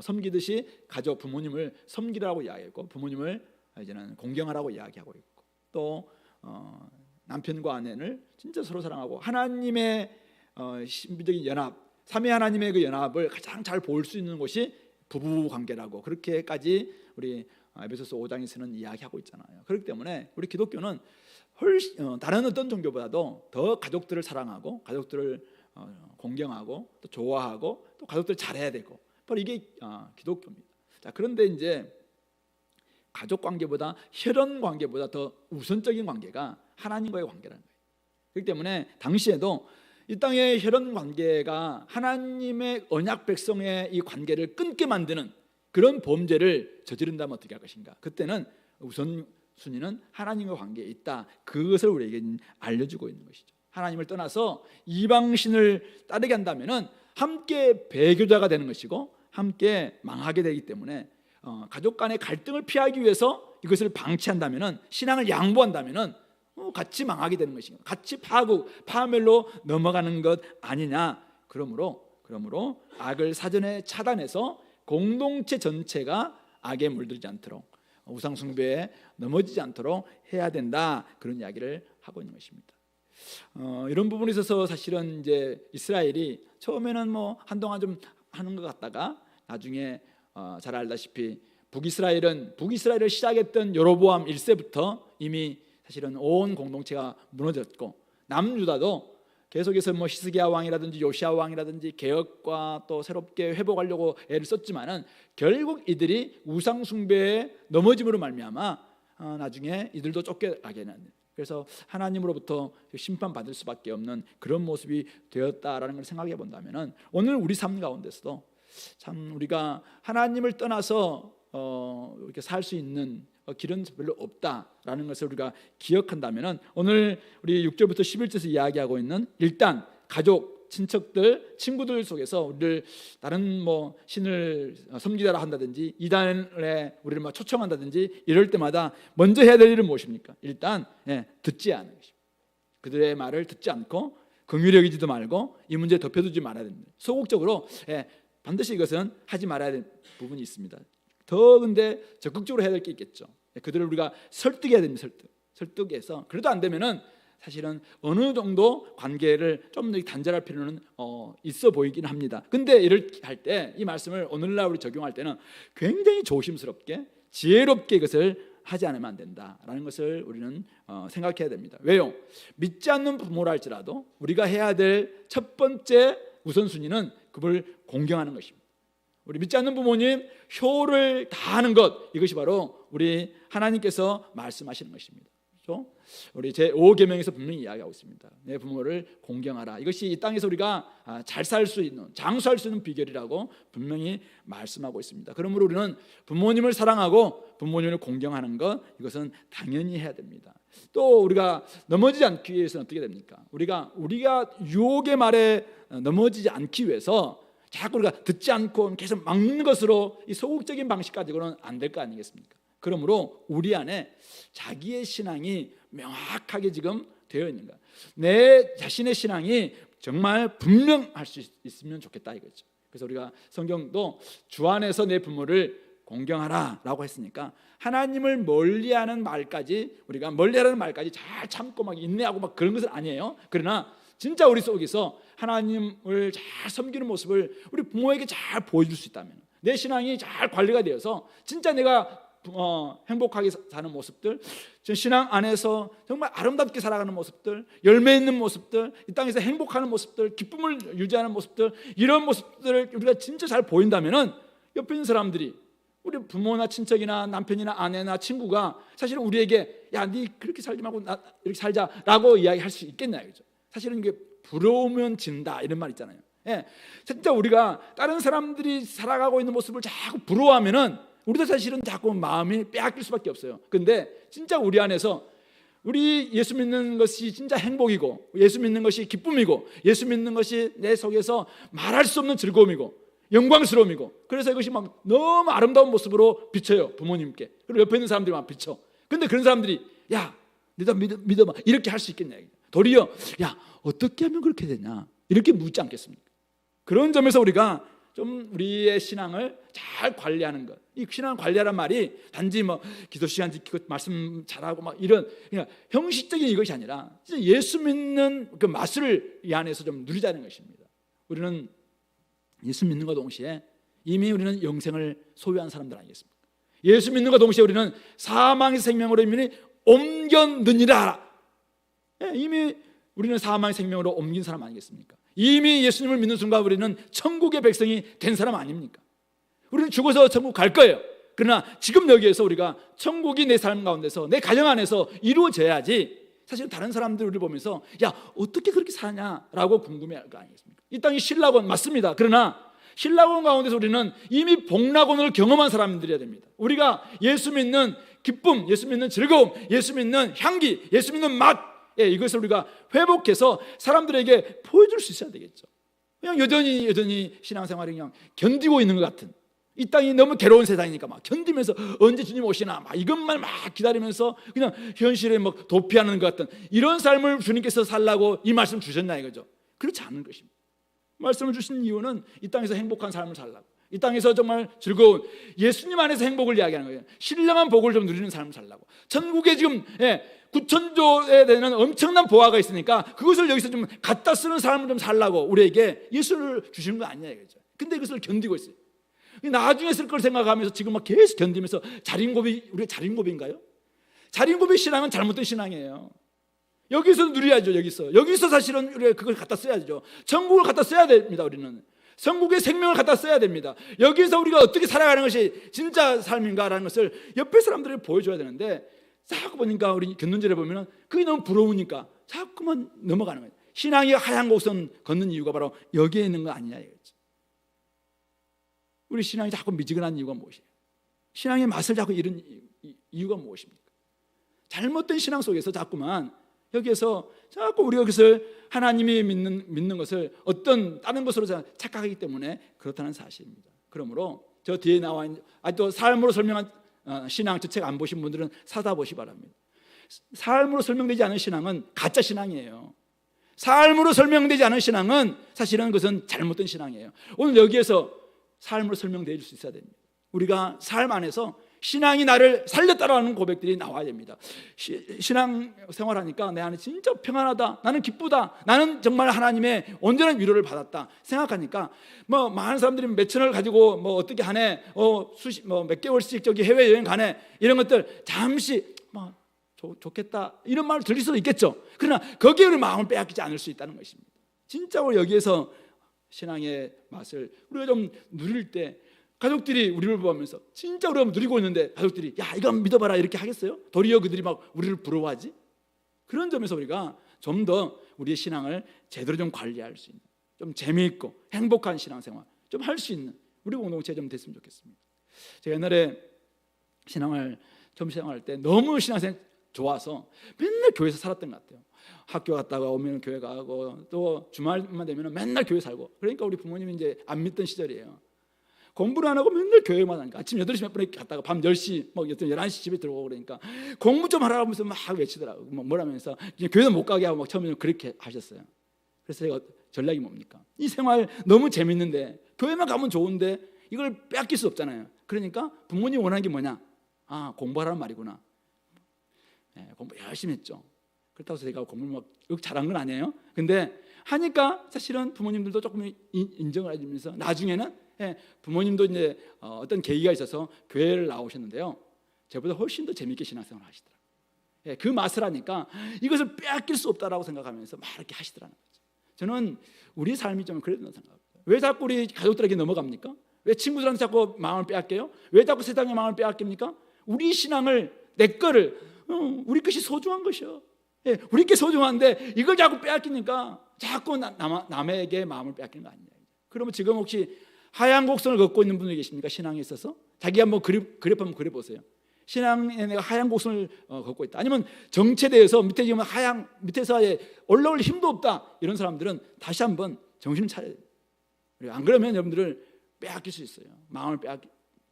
섬기듯이 가족, 부모님을 섬기라고 이야기했고 부모님을 이제는 공경하라고 이야기하고 있고 또 남편과 아내를 진짜 서로 사랑하고 하나님의 신비적인 연합, 삼위 하나님의 그 연합을 가장 잘 볼 수 있는 곳이 부부 관계라고 그렇게까지 우리 에베소서 5장에서는 이야기하고 있잖아요. 그렇기 때문에 우리 기독교는 훨씬 다른 어떤 종교보다도 더 가족들을 사랑하고 가족들을 공경하고 또 좋아하고 또 가족들을 잘해야 되고 바로 이게 기독교입니다. 자, 그런데 이제 가족 관계보다 혈연 관계보다 더 우선적인 관계가 하나님과의 관계라는 거예요. 그렇기 때문에 당시에도 이 땅의 혈연 관계가 하나님의 언약 백성의 이 관계를 끊게 만드는 그런 범죄를 저지른다면 어떻게 할 것인가? 그때는 우선순위는 하나님과 관계에 있다. 그것을 우리에게 알려주고 있는 것이죠. 하나님을 떠나서 이방신을 따르게 한다면 함께 배교자가 되는 것이고 함께 망하게 되기 때문에 가족 간의 갈등을 피하기 위해서 이것을 방치한다면 신앙을 양보한다면 같이 망하게 되는 것이고 같이 파멸로 넘어가는 것 아니냐. 그러므로 악을 사전에 차단해서 공동체 전체가 악에 물들지 않도록 우상 숭배에 넘어지지 않도록 해야 된다. 그런 이야기를 하고 있는 것입니다. 이런 부분에 있어서 사실은 이제 이스라엘이 처음에는 뭐 한동안 좀 하는 것 같다가 나중에 잘 알다시피 북이스라엘을 시작했던 여로보암 1세부터 이미 사실은 온 공동체가 무너졌고 남유다도 계속해서 뭐 히스기야 왕이라든지 요시야 왕이라든지 개혁과 또 새롭게 회복하려고 애를 썼지만은 결국 이들이 우상 숭배에 넘어짐으로 말미암아 나중에 이들도 쫓겨나게 되는, 그래서 하나님으로부터 심판받을 수밖에 없는 그런 모습이 되었다라는 걸 생각해 본다면은 오늘 우리 삶 가운데서도 참 우리가 하나님을 떠나서 이렇게 살 수 있는 길은 별로 없다라는 것을 우리가 기억한다면 오늘 우리 6절부터 11절에서 이야기하고 있는 일단 가족, 친척들, 친구들 속에서 우리를 다른 뭐 신을 섬기다라 한다든지 이단에 우리를 막 초청한다든지 이럴 때마다 먼저 해야 될 일은 무엇입니까? 일단 듣지 않는 것입니다. 그들의 말을 듣지 않고 긍휼히 여기지도 말고 이 문제에 덮여두지 말아야 됩니다. 소극적으로 반드시 이것은 하지 말아야 될 부분이 있습니다. 더 근데 적극적으로 해야 될 게 있겠죠. 그들을 우리가 설득해야 됩니다. 설득해서 그래도 안 되면은 사실은 어느 정도 관계를 좀 더 단절할 필요는 있어 보이긴 합니다. 근데 이럴 할 때 이 말씀을 오늘날 우리 적용할 때는 굉장히 조심스럽게 지혜롭게 이것을 하지 않으면 안 된다라는 것을 우리는 생각해야 됩니다. 왜요? 믿지 않는 부모라 할지라도 우리가 해야 될 첫 번째 우선순위는 그를 공경하는 것입니다. 우리 믿지 않는 부모님 효를 다하는 것, 이것이 바로 우리 하나님께서 말씀하시는 것입니다. 그렇죠? 우리 제5계명에서 분명히 이야기하고 있습니다. 내 부모를 공경하라. 이것이 이 땅에서 우리가 잘 살 수 있는, 장수할 수 있는 비결이라고 분명히 말씀하고 있습니다. 그러므로 우리는 부모님을 사랑하고 부모님을 공경하는 것, 이것은 당연히 해야 됩니다. 또 우리가 넘어지지 않기 위해서는 어떻게 됩니까? 우리가 유혹의 말에 넘어지지 않기 위해서 자꾸 우리가 듣지 않고 계속 막는 것으로 이 소극적인 방식 가지고는 안 될 거 아니겠습니까? 그러므로 우리 안에 자기의 신앙이 명확하게 지금 되어 있는가, 내 자신의 신앙이 정말 분명할 수 있으면 좋겠다 이거죠. 그래서 우리가 성경도 주 안에서 내 부모를 공경하라 라고 했으니까 하나님을 멀리하는 말까지, 우리가 멀리하라는 말까지 잘 참고 막 인내하고 막 그런 것은 아니에요. 그러나 진짜 우리 속에서 하나님을 잘 섬기는 모습을 우리 부모에게 잘 보여줄 수 있다면, 내 신앙이 잘 관리가 되어서 진짜 내가 행복하게 사는 모습들, 신앙 안에서 정말 아름답게 살아가는 모습들, 열매 있는 모습들, 이 땅에서 행복하는 모습들, 기쁨을 유지하는 모습들, 이런 모습들을 우리가 진짜 잘 보인다면 옆에 있는 사람들이, 우리 부모나 친척이나 남편이나 아내나 친구가 사실은 우리에게 야, 네 그렇게 살지 말고 나 이렇게 살자라고 이야기할 수 있겠냐 이거죠. 사실은 이게 부러우면 진다 이런 말 있잖아요. 진짜 우리가 다른 사람들이 살아가고 있는 모습을 자꾸 부러워하면은 우리도 사실은 자꾸 마음이 빼앗길 수밖에 없어요. 근데 진짜 우리 안에서 우리 예수 믿는 것이 진짜 행복이고, 예수 믿는 것이 기쁨이고, 예수 믿는 것이 내 속에서 말할 수 없는 즐거움이고 영광스러움이고, 그래서 이것이 막 너무 아름다운 모습으로 비쳐요. 부모님께, 그리고 옆에 있는 사람들이 막 비쳐. 근데 그런 사람들이 야, 너도 믿어봐 이렇게 할 수 있겠냐, 도리어 야, 어떻게 하면 그렇게 되냐 이렇게 묻지 않겠습니까? 그런 점에서 우리가 좀 우리의 신앙을 잘 관리하는 것, 이 신앙 관리하란 말이 단지 뭐 기도 시간 지키고 말씀 잘하고 막 이런 그냥 형식적인 이것이 아니라 진짜 예수 믿는 그 맛을 이 안에서 좀 누리자는 것입니다. 우리는 예수 믿는 것 동시에 이미 우리는 영생을 소유한 사람들 아니겠습니까? 예수 믿는과 동시에 우리는 사망의 생명으로 이미 옮겼느니라. 이미 우리는 사망의 생명으로 옮긴 사람 아니겠습니까? 이미 예수님을 믿는 순간 우리는 천국의 백성이 된 사람 아닙니까? 우리는 죽어서 천국 갈 거예요. 그러나 지금 여기에서 우리가 천국이 내 삶 가운데서 내 가정 안에서 이루어져야지 사실 다른 사람들 우리를 보면서 야 어떻게 그렇게 사냐라고 궁금해할 거 아니겠습니까? 이 땅이 신라곤 맞습니다. 그러나 신라곤 가운데서 우리는 이미 복락곤을 경험한 사람들이어야 됩니다. 우리가 예수 믿는 기쁨, 예수 믿는 즐거움, 예수 믿는 향기, 예수 믿는 맛, 이것을 우리가 회복해서 사람들에게 보여줄 수 있어야 되겠죠. 그냥 여전히 신앙생활을 그냥 견디고 있는 것 같은, 이 땅이 너무 괴로운 세상이니까 막 견디면서 언제 주님 오시나 막 이것만 막 기다리면서 그냥 현실에 막 도피하는 것 같은 이런 삶을 주님께서 살라고 이 말씀 주셨나 이거죠. 그렇지 않은 것입니다. 말씀을 주신 이유는 이 땅에서 행복한 삶을 살라고, 이 땅에서 정말 즐거운 예수님 안에서 행복을 이야기하는 거예요. 신령한 복을 좀 누리는 삶을 살라고. 천국에 지금 9천조에 되는 엄청난 보화가 있으니까 그것을 여기서 좀 갖다 쓰는 삶을 좀 살라고 우리에게 예수를 주시는 거 아니냐 이거죠. 근데 그것을 견디고 있어요. 나중에 쓸 걸 생각하면서 지금 막 계속 견디면서 자린고비, 우리가 자린고비인가요? 자린고비 신앙은 잘못된 신앙이에요. 여기서 누려야죠. 여기서 사실은 우리가 그걸 갖다 써야죠. 천국을 갖다 써야 됩니다. 우리는 천국의 생명을 갖다 써야 됩니다. 여기서 우리가 어떻게 살아가는 것이 진짜 삶인가라는 것을 옆에 사람들에게 보여줘야 되는데 자꾸 보니까 우리 견눈질에 보면 그게 너무 부러우니까 자꾸만 넘어가는 거예요. 신앙이 하얀 곡선 걷는 이유가 바로 여기에 있는 거 아니냐 이거죠. 우리 신앙이 자꾸 미지근한 이유가 무엇이에요? 신앙의 맛을 자꾸 잃은 이유가 무엇입니까? 잘못된 신앙 속에서 자꾸만 여기에서 자꾸 우리가 그것을 하나님이 믿는 것을 어떤 다른 것으로 착각하기 때문에 그렇다는 사실입니다. 그러므로 저 뒤에 나와 있는 아직도 삶으로 설명한 신앙 저 책 안 보신 분들은 사다 보시 바랍니다. 삶으로 설명되지 않은 신앙은 가짜 신앙이에요. 삶으로 설명되지 않은 신앙은 사실은 그것은 잘못된 신앙이에요. 오늘 여기에서 삶으로 설명되어 줄 수 있어야 됩니다. 우리가 삶 안에서 신앙이 나를 살렸다라는 고백들이 나와야 됩니다. 신앙 생활하니까 내 안에 진짜 평안하다, 나는 기쁘다, 나는 정말 하나님의 온전한 위로를 받았다 생각하니까 뭐 많은 사람들이 몇천을 가지고 뭐 어떻게 하네, 몇 개월씩 저기 해외 여행 가네, 이런 것들 잠시 뭐 좋겠다 이런 말을 들릴 수도 있겠죠. 그러나 거기에 우리 마음을 빼앗기지 않을 수 있다는 것입니다. 진짜 우리 여기에서 신앙의 맛을 우리가 좀 누릴 때 가족들이 우리를 보면서 진짜 우리가 누리고 있는데 가족들이 야 이거 한번 믿어봐라 이렇게 하겠어요? 도리어 그들이 막 우리를 부러워하지? 그런 점에서 우리가 좀 더 우리의 신앙을 제대로 좀 관리할 수 있는, 좀 재미있고 행복한 신앙생활 좀 할 수 있는 우리 공동체 좀 됐으면 좋겠습니다. 제가 옛날에 신앙을 처음 시작할 때 너무 신앙생활 좋아서 맨날 교회에서 살았던 것 같아요. 학교 갔다가 오면 교회 가고 또 주말만 되면 맨날 교회 살고, 그러니까 우리 부모님이 이제 안 믿던 시절이에요. 공부를 안 하고 맨날 교회만 하니까 아침 8시 몇 분에 갔다가 밤 10시 뭐 11시 집에 들어오고 그러니까 공부 좀 하라고 하면서 막 외치더라고요. 뭐라면서 교회도 못 가게 하고 막 처음에는 그렇게 하셨어요. 그래서 제가 전략이 뭡니까? 이 생활 너무 재밌는데 교회만 가면 좋은데 이걸 빼앗길 수 없잖아요. 그러니까 부모님이 원하는 게 뭐냐? 아, 공부하라는 말이구나. 공부 열심히 했죠. 그렇다고 해서 제가 공부를 막 잘한 건 아니에요. 근데 하니까 사실은 부모님들도 조금 인정을 해주면서 나중에는 부모님도 이제 어떤 계기가 있어서 교회를 나오셨는데요. 저보다 훨씬 더 재미있게 신앙생활을 하시더라고요. 그 맛을 하니까 이것을 빼앗길 수 없다라고 생각하면서 막 이렇게 하시더라는 거죠. 저는 우리 삶이 좀 그랬다고 생각합니다. 왜 자꾸 우리 가족들에게 넘어갑니까? 왜 친구들한테 자꾸 마음을 빼앗겨요? 왜 자꾸 세상의 마음을 빼앗깁니까? 우리 신앙을, 내 거를, 우리 것이 소중한 것이요. 우리 게 소중한데 이걸 자꾸 빼앗기니까 자꾸 남에게 마음을 빼앗기는 거 아니냐. 그러면 지금 혹시 하얀 곡선을 걷고 있는 분이 계십니까? 신앙에 있어서 자기 한번 그래프 한번 그려보세요. 신앙에 내가 하얀 곡선을 걷고 있다. 아니면 정체되어서 밑에 지금 하얀 밑에서 올라올 힘도 없다. 이런 사람들은 다시 한번 정신을 차려야 돼요. 안 그러면 여러분들을 빼앗길 수 있어요. 마음을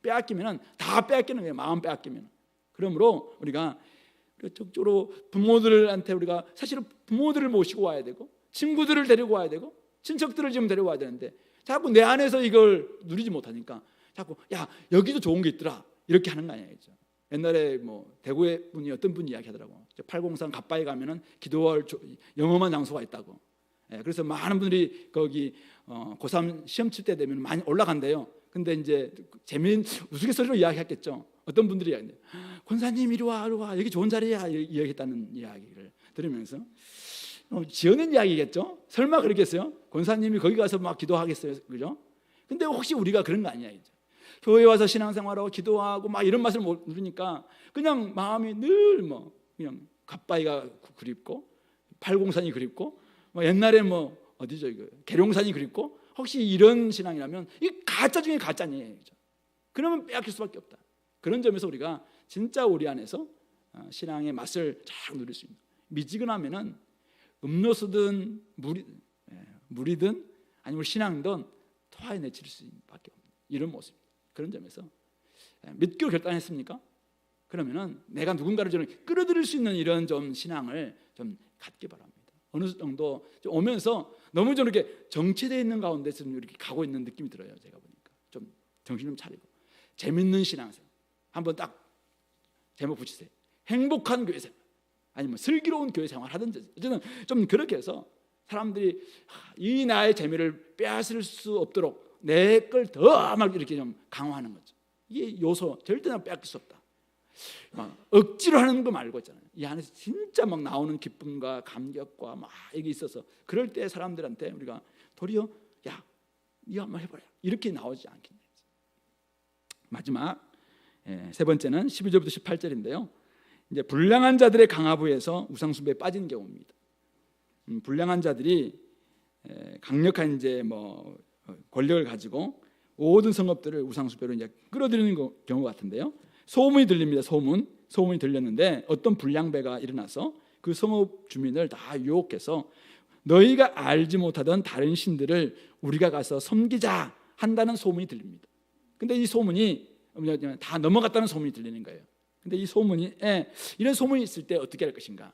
빼앗기면 다 빼앗기는 거예요. 마음 빼앗기면. 그러므로 우리가 적극적으로 부모들한테 우리가 사실은 부모들을 모시고 와야 되고 친구들을 데리고 와야 되고 친척들을 지금 데려와야 되는데 자꾸 내 안에서 이걸 누리지 못하니까 자꾸 야 여기도 좋은 게 있더라 이렇게 하는 거 아니겠죠. 옛날에 뭐 대구에 분이 어떤 분이 이야기하더라고. 803 갓바에 가면은 기도할 영험한 장소가 있다고. 그래서 많은 분들이 거기 고3 시험 칠 때 되면 많이 올라간대요. 근데 이제 우스갯소리로 이야기했겠죠. 어떤 분들이 이야기해요. 권사님 이리 와, 이리 와. 여기 좋은 자리야. 이야기했다는 이야기를 들으면서 지어낸 이야기겠죠. 설마 그러겠어요? 권사님이 거기 가서 막 기도하겠어요, 그죠? 근데 혹시 우리가 그런 거 아니야 이제. 교회 와서 신앙생활하고 기도하고 막 이런 맛을 모르니까 그냥 마음이 늘 뭐 그냥 갓바위가 그립고 팔공산이 그립고 뭐 옛날에 뭐 어디죠 이거 계룡산이 그립고 혹시 이런 신앙이라면 이 가짜 중에 가짜니에요. 그죠? 그러면 빼앗길 수밖에 없다. 그런 점에서 우리가 진짜 우리 안에서 신앙의 맛을 쫙 누릴 수 있는 미지근하면은 음료수든 물이든 아니면 신앙이든 토해내칠 수 있는 밖에 없는 이런 모습. 그런 점에서 믿기로 결단했습니까? 그러면은 내가 누군가를 좀 끌어들일 수 있는 이런 좀 신앙을 좀 갖기 바랍니다. 어느 정도 좀 오면서 너무 좀 이렇게 정체되어 있는 가운데 좀 이렇게 가고 있는 느낌이 들어요. 제가 보니까 좀 정신 좀 차리고 재밌는 신앙생활 한번 딱 제목 붙이세요. 행복한 교회 생활 아니면 슬기로운 교회 생활 하든지 어쨌든 좀 그렇게 해서 사람들이 이 나의 재미를 빼앗을 수 없도록 내 걸 더 막 이렇게 좀 강화하는 거죠. 이게 요소 절대 빼앗길 수 없다. 막 억지로 하는 거 말고 있잖아요. 이 안에서 진짜 막 나오는 기쁨과 감격과 막 이게 있어서 그럴 때 사람들한테 우리가 도리어 야, 이거 한번 해보라 이렇게 나오지 않겠냐. 마지막 세 번째는 12절부터 18절인데요. 이제 불량한 자들의 강화부에서 우상숭배에 빠진 경우입니다. 불량한 자들이 강력한 이제 뭐 권력을 가지고 모든 성읍들을 우상숭배로 이제 끌어들이는 경우 같은데요. 소문이 들립니다. 소문이 들렸는데 어떤 불량배가 일어나서 그 성읍 주민을 다 유혹해서 너희가 알지 못하던 다른 신들을 우리가 가서 섬기자 한다는 소문이 들립니다. 근데 이 소문이 다 넘어갔다는 소문이 들리는 거예요. 근데 이 소문이 이런 소문이 있을 때 어떻게 할 것인가?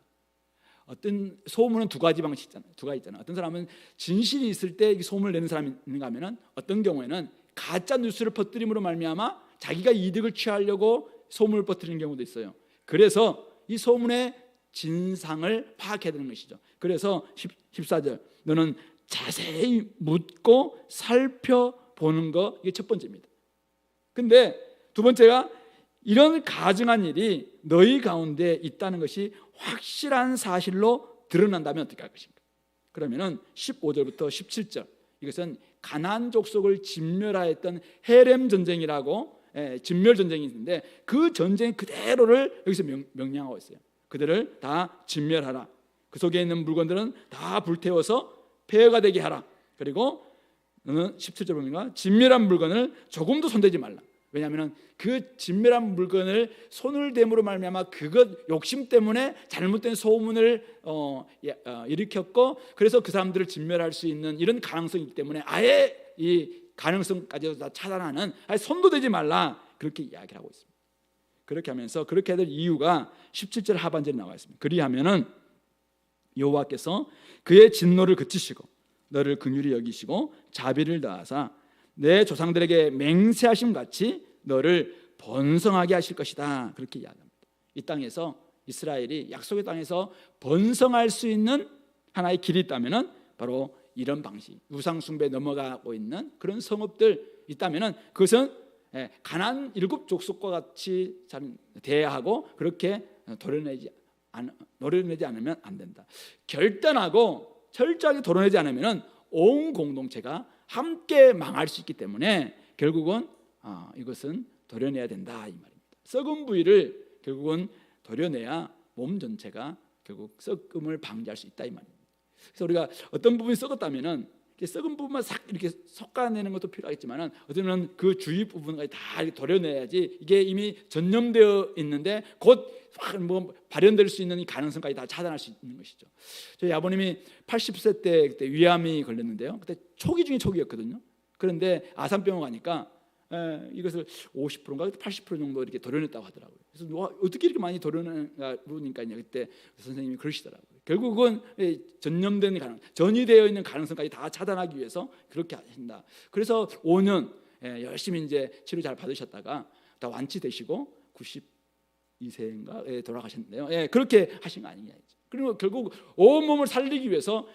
어떤 소문은 두 가지 방식 있잖아요. 두 가지 있잖아요. 어떤 사람은 진실이 있을 때 소문을 내는 사람이 있는가 하면은 어떤 경우에는 가짜 뉴스를 퍼뜨림으로 말미암아 자기가 이득을 취하려고 소문을 퍼뜨리는 경우도 있어요. 그래서 이 소문의 진상을 파악해야 되는 것이죠. 그래서 14절 너는 자세히 묻고 살펴보는 거 이게 첫 번째입니다. 근데 두 번째가 이런 가증한 일이 너희 가운데 있다는 것이 확실한 사실로 드러난다면 어떻게 할 것인가? 그러면은 15절부터 17절 이것은 가나안 족속을 진멸하였던 헤렘 전쟁이라고 진멸 전쟁이 있는데 그 전쟁 그대로를 여기서 명령하고 있어요. 그들을 다 진멸하라. 그 속에 있는 물건들은 다 불태워서 폐허가 되게 하라. 그리고 너는 17절 보니까 진멸한 물건을 조금도 손대지 말라. 왜냐하면 그 진멸한 물건을 손을 댐으로 말미암아 그것 욕심 때문에 잘못된 소문을 일으켰고 그래서 그 사람들을 진멸할 수 있는 이런 가능성이 있기 때문에 아예 이 가능성까지 다 차단하는 아예 손도 대지 말라 그렇게 이야기를 하고 있습니다. 그렇게 하면서 그렇게 해야 될 이유가 17절 하반절에 나와 있습니다. 그리하면은 여호와께서 그의 진노를 그치시고 너를 긍휼히 여기시고 자비를 다하사 내 조상들에게 맹세하심 같이 너를 번성하게 하실 것이다. 그렇게 이야기합니다. 이 땅에서 이스라엘이 약속의 땅에서 번성할 수 있는 하나의 길이 있다면은 바로 이런 방식, 우상 숭배에 넘어가고 있는 그런 성읍들 있다면은 그것은 가나안 7 족속과 같이 대하고 그렇게 도려내지 않으면 안 된다. 결단하고 철저하게 도려내지 않으면은 온 공동체가 함께 망할 수 있기 때문에 결국은 이것은 도려내야 된다 이 말입니다. 썩은 부위를 결국은 도려내야 몸 전체가 결국 썩음을 방지할 수 있다 이 말입니다. 그래서 우리가 어떤 부분이 썩었다면은 썩은 부분만 싹 이렇게 솎아내는 것도 필요하겠지만은 어쩌면 그 주위 부분까지 다 이렇게 도려내야지 이게 이미 전염되어 있는데 곧 뭐 발현될 수 있는 이 가능성까지 다 차단할 수 있는 것이죠. 저희 아버님이 80세 때 그때 위암이 걸렸는데요. 그때 초기 중에 초기였거든요. 그런데 아산병원 가니까 이것을 50%인가 80% 정도 이렇게 도려냈다고 하더라고요. 그래서 어떻게 이렇게 많이 도려내니까 그때 선생님이 그러시더라고요. 결국은 전염된 전이되어 있는 가능성까지 다 차단하기 위해서 그렇게 하신다. 그래서 5년 열심히 이제 치료 잘 받으셨다가 다 완치되시고 92세인가 돌아가셨는데요. 그렇게 하신 거 아니냐. 그리고 결국 온 몸을 살리기 위해서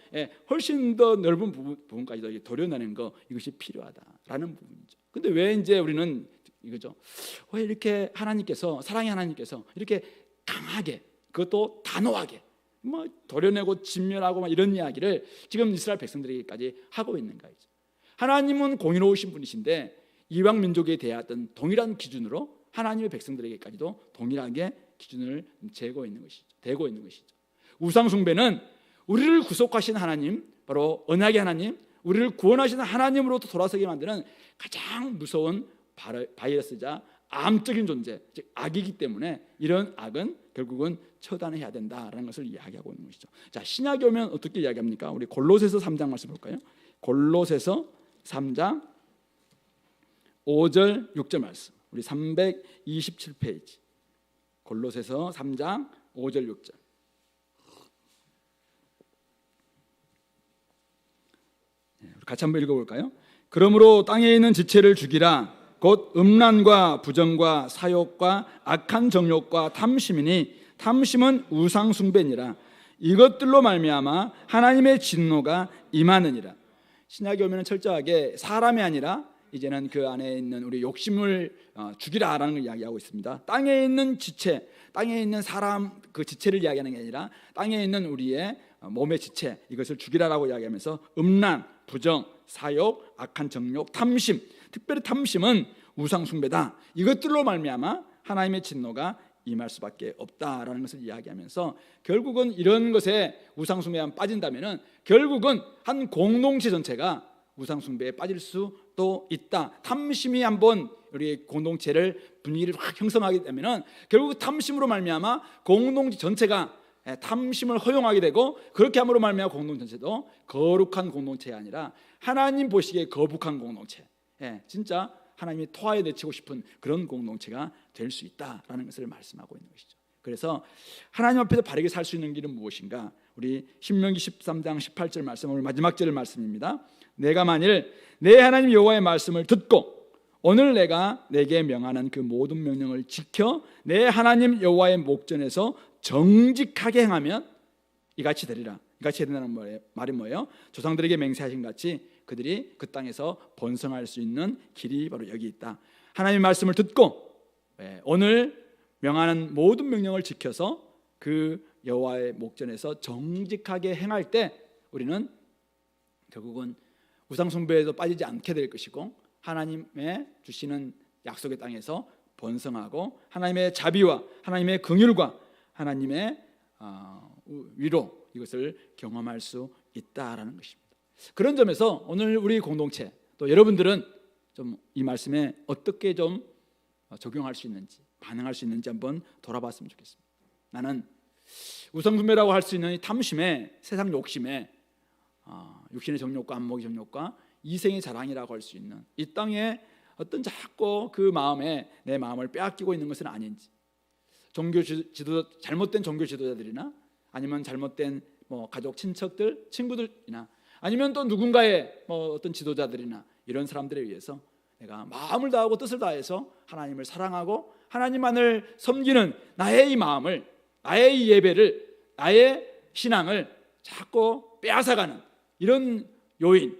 훨씬 더 넓은 부분까지도 도려내는 거 이것이 필요하다라는 부분이죠. 근데 왜 이제 우리는 이거죠? 왜 이렇게 하나님께서, 사랑의 하나님께서 이렇게 강하게, 그것도 단호하게 뭐 도려내고 진멸하고 막 이런 이야기를 지금 이스라엘 백성들에게까지 하고 있는가? 하나님은 공의로우신 분이신데 이방 민족에 대하던 동일한 기준으로 하나님의 백성들에게까지도 동일하게 기준을 재고 있는 것이죠. 대고 있는 것이죠. 우상 숭배는 우리를 구속하신 하나님, 바로 언약의 하나님, 우리를 구원하시는 하나님으로부터 돌아서게 만드는 가장 무서운 바이러스자 암적인 존재, 즉 악이기 때문에 이런 악은 결국은 처단해야 된다라는 것을 이야기하고 있는 것이죠. 자, 신약에 오면 어떻게 이야기합니까? 우리 골로새서 3장 말씀 볼까요? 골로새서 3장 5절 6절 말씀. 우리 327페이지. 골로새서 3장 5절 6절. 같이 한번 읽어볼까요? 그러므로 땅에 있는 지체를 죽이라. 곧 음란과 부정과 사욕과 악한 정욕과 탐심이니 탐심은 우상 숭배니라. 이것들로 말미암아 하나님의 진노가 임하느니라. 신약에 오면 철저하게 사람이 아니라 이제는 그 안에 있는 우리 욕심을 죽이라라는 걸 이야기하고 있습니다. 땅에 있는 지체, 땅에 있는 사람 그 지체를 이야기하는 게 아니라 땅에 있는 우리의 몸의 지체, 이것을 죽이라라고 이야기하면서 음란, 부정, 사욕, 악한 정욕, 탐심, 특별히 탐심은 우상 숭배다. 이것들로 말미암아 하나님의 진노가 임할 수밖에 없다라는 것을 이야기하면서 결국은 이런 것에 우상 숭배에 빠진다면은 결국은 한 공동체 전체가 우상 숭배에 빠질 수도 있다. 탐심이 한번 우리 공동체를 분위기를 확 형성하게 되면은 결국 탐심으로 말미암아 공동체 전체가 탐심을 허용하게 되고, 그렇게 함으로 말미암아 공동체 전체도 거룩한 공동체가 아니라 하나님 보시기에 거북한 공동체, 진짜 하나님이 토하에 내치고 싶은 그런 공동체가 될 수 있다라는 것을 말씀하고 있는 것이죠. 그래서 하나님 앞에서 바르게 살 수 있는 길은 무엇인가? 우리 신명기 13장 18절 말씀, 오늘 마지막 절 말씀입니다. 내가 만일 내 하나님 여호와의 말씀을 듣고 오늘 내가 내게 명하는 그 모든 명령을 지켜 내 하나님 여호와의 목전에서 정직하게 행하면 이같이 되리라. 이같이 된다는 말이 뭐예요? 조상들에게 맹세하신 같이 그들이 그 땅에서 번성할 수 있는 길이 바로 여기 있다. 하나님의 말씀을 듣고 오늘 명하는 모든 명령을 지켜서 그 여호와의 목전에서 정직하게 행할 때 우리는 결국은 우상 숭배에도 빠지지 않게 될 것이고, 하나님의 주시는 약속의 땅에서 번성하고 하나님의 자비와 하나님의 긍휼과 하나님의 위로, 이것을 경험할 수 있다라는 것입니다. 그런 점에서 오늘 우리 공동체, 또 여러분들은 좀 이 말씀에 어떻게 좀 적용할 수 있는지, 반응할 수 있는지 한번 돌아봤으면 좋겠습니다. 나는 우상 숭배라고 할 수 있는 이 탐심에, 세상 욕심에, 육신의 정욕과 안목의 정욕과 이생의 자랑이라고 할 수 있는 이 땅에 어떤 자꾸 그 마음에 내 마음을 빼앗기고 있는 것은 아닌지, 잘못된 종교 지도자들이나 아니면 잘못된 가족 친척들, 친구들이나 아니면 또 누군가의 어떤 지도자들이나 이런 사람들에 의해서 내가 마음을 다하고 뜻을 다해서 하나님을 사랑하고 하나님만을 섬기는 나의 이 마음을, 나의 이 예배를, 나의 신앙을 자꾸 빼앗아가는 이런 요인,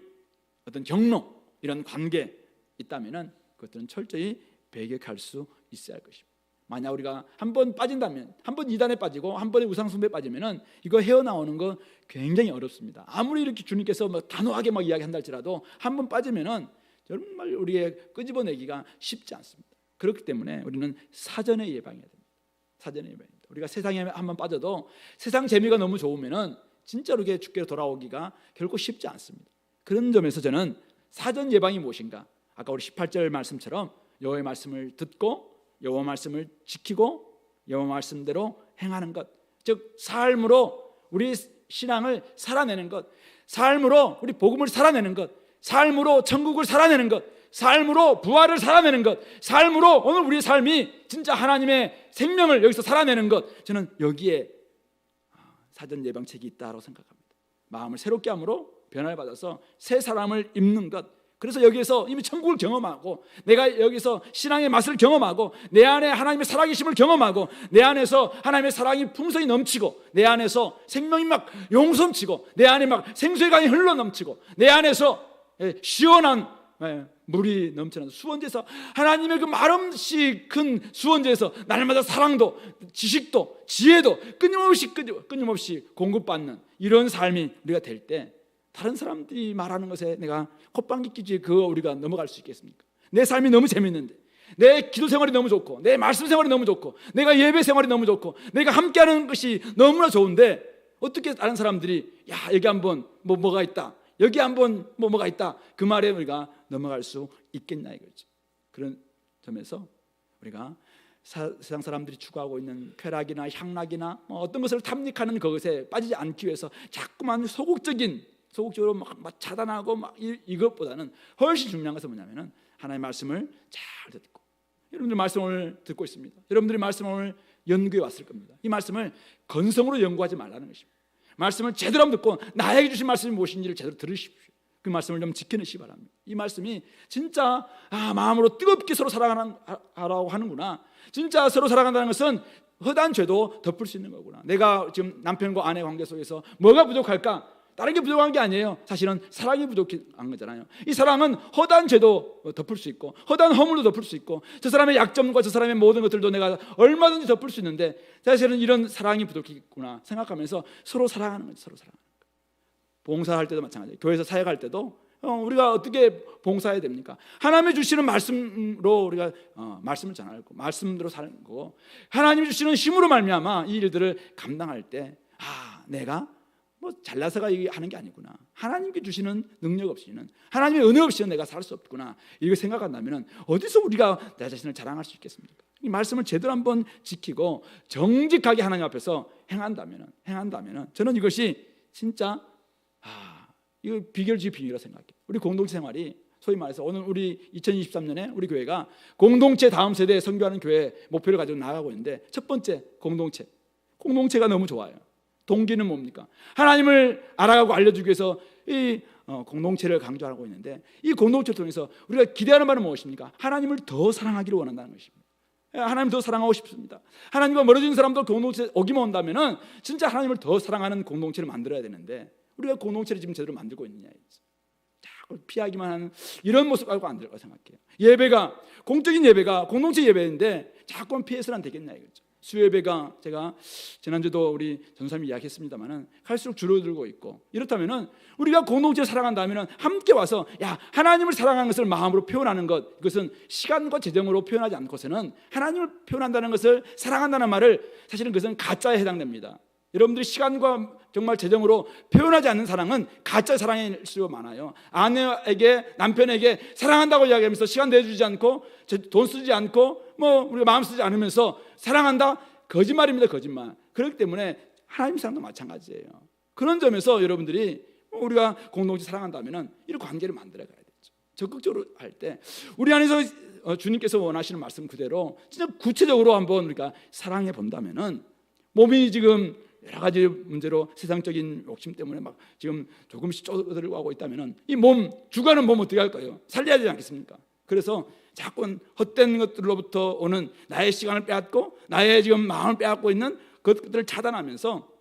어떤 경로, 이런 관계 있다면은 그것들은 철저히 배격할 수 있어야 할 것입니다. 만약 우리가 한번 빠진다면, 한번 이단에 빠지고 한 번에 우상 숭배에 빠지면은 이거 헤어나오는 거 굉장히 어렵습니다. 아무리 이렇게 주님께서 단호하게 이야기한다 할지라도 한번 빠지면은 정말 우리의 끄집어내기가 쉽지 않습니다. 그렇기 때문에 우리는 사전에 예방해야 됩니다. 사전에 예방해야 됩니다. 우리가 세상에 한번 빠져도 세상 재미가 너무 좋으면은 진짜로 이게 주께로 돌아오기가 결코 쉽지 않습니다. 그런 점에서 저는 사전 예방이 무엇인가? 아까 우리 18절 말씀처럼 여호와의 말씀을 듣고 여호와 말씀을 지키고 여호와 말씀대로 행하는 것, 즉 삶으로 우리 신앙을 살아내는 것, 삶으로 우리 복음을 살아내는 것, 삶으로 천국을 살아내는 것, 삶으로 부활을 살아내는 것, 삶으로 오늘 우리의 삶이 진짜 하나님의 생명을 여기서 살아내는 것, 저는 여기에 사전 예방책이 있다고 생각합니다. 마음을 새롭게 함으로 변화를 받아서 새 사람을 입는 것, 그래서 여기에서 이미 천국을 경험하고 내가 여기서 신앙의 맛을 경험하고 내 안에 하나님의 살아계심을 경험하고 내 안에서 하나님의 사랑이 풍성히 넘치고 내 안에서 생명이 용섬치고 내 안에 생수의 강이 흘러넘치고 내 안에서 시원한 물이 넘치는 수원지에서 하나님의 그 말없이 큰 수원지에서 날마다 사랑도 지식도 지혜도 끊임없이 공급받는 이런 삶이 우리가 될 때 다른 사람들이 말하는 것에 내가 콧방귀 끼지 그거 우리가 넘어갈 수 있겠습니까? 내 삶이 너무 재밌는데, 내 기도 생활이 너무 좋고, 내 말씀 생활이 너무 좋고, 내가 예배 생활이 너무 좋고, 내가 함께하는 것이 너무나 좋은데 어떻게 다른 사람들이 야 여기 한번 뭐가 있다, 여기 한번 뭐가 있다, 그 말에 우리가 넘어갈 수 있겠냐 이거죠. 그런 점에서 우리가 세상 사람들이 추구하고 있는 쾌락이나 향락이나 어떤 것을 탐닉하는 그것에 빠지지 않기 위해서 자꾸만 소극적으로 막 차단하고 이것보다는 훨씬 중요한 것은 뭐냐면은 하나님의 말씀을 잘 듣고, 여러분들 말씀을 듣고 있습니다. 여러분들이 말씀을 연구해 왔을 겁니다. 이 말씀을 건성으로 연구하지 말라는 것입니다. 말씀을 제대로 한번 듣고 나에게 주신 말씀이 무엇인지를 제대로 들으십시오. 그 말씀을 좀 지켜내시기 바랍니다. 이 말씀이 진짜 마음으로 뜨겁게 서로 사랑하라고 하는구나, 진짜 서로 사랑한다는 것은 허다한 죄도 덮을 수 있는 거구나, 내가 지금 남편과 아내 관계 속에서 뭐가 부족할까, 다른 게 부족한 게 아니에요. 사실은 사랑이 부족한 거잖아요. 이 사랑은 허다한 죄도 덮을 수 있고, 허다한 허물도 덮을 수 있고, 저 사람의 약점과 저 사람의 모든 것들도 내가 얼마든지 덮을 수 있는데 사실은 이런 사랑이 부족했구나 생각하면서 서로 사랑하는 거죠. 서로 사랑하는 거예요. 봉사할 때도 마찬가지예요. 교회에서 사역할 때도 우리가 어떻게 봉사해야 됩니까? 하나님이 주시는 말씀으로 우리가 말씀을 전하고 말씀대로 사는 거고, 하나님이 주시는 힘으로 말미암아 이 일들을 감당할 때 내가 잘나서가 하는 게 아니구나, 하나님께 주시는 능력 없이는, 하나님의 은혜 없이는 내가 살 수 없구나, 이걸 생각한다면 어디서 우리가 내 자신을 자랑할 수 있겠습니까? 이 말씀을 제대로 한번 지키고 정직하게 하나님 앞에서 행한다면 저는 이것이 진짜 이거 비결 중의 비밀이라고 생각해요. 우리 공동체 생활이 소위 말해서 오늘 우리 2023년에 우리 교회가 공동체 다음 세대에 선교하는 교회 목표를 가지고 나아가고 있는데, 첫 번째 공동체가 너무 좋아요. 동기는 뭡니까? 하나님을 알아가고 알려주기 위해서 이 공동체를 강조하고 있는데, 이 공동체를 통해서 우리가 기대하는 바는 무엇입니까? 하나님을 더 사랑하기를 원한다는 것입니다. 하나님 더 사랑하고 싶습니다. 하나님과 멀어진 사람도 공동체 오기만 온다면 진짜 하나님을 더 사랑하는 공동체를 만들어야 되는데, 우리가 공동체를 지금 제대로 만들고 있느냐, 자꾸 피하기만 하는 이런 모습 가지고 안 될 거라고 생각해요. 예배가, 공적인 예배가 공동체 예배인데 자꾸 피해서는 안 되겠냐 이거죠. 수요예배가 제가 지난주도 우리 전사님이 이야기했습니다만은 갈수록 줄어들고 있고, 이렇다면은 우리가 공동체를 사랑한다면은 함께 와서 하나님을 사랑하는 것을 마음으로 표현하는 것, 이것은 시간과 재정으로 표현하지 않고서는 하나님을 표현한다는 것을, 사랑한다는 말을, 사실은 그것은 가짜에 해당됩니다. 여러분들이 시간과 정말 재정으로 표현하지 않는 사랑은 가짜 사랑일 수가 많아요. 아내에게, 남편에게 사랑한다고 이야기하면서 시간 내주지 않고 돈 쓰지 않고 우리가 마음 쓰지 않으면서 사랑한다? 거짓말입니다. 거짓말. 그렇기 때문에 하나님 사랑도 마찬가지예요. 그런 점에서 여러분들이 우리가 공동체 사랑한다면 이런 관계를 만들어 가야 되죠. 적극적으로 할 때 우리 안에서 주님께서 원하시는 말씀 그대로 진짜 구체적으로 한번 우리가 사랑해 본다면은, 몸이 지금 여러 가지 문제로 세상적인 욕심 때문에 막 지금 조금씩 쪼들고 있다면은 이 몸, 죽어가는 몸 어떻게 할까요? 살려야 되지 않겠습니까? 그래서 자꾸 헛된 것들로부터 오는 나의 시간을 빼앗고 나의 지금 마음을 빼앗고 있는 그것들을 차단하면서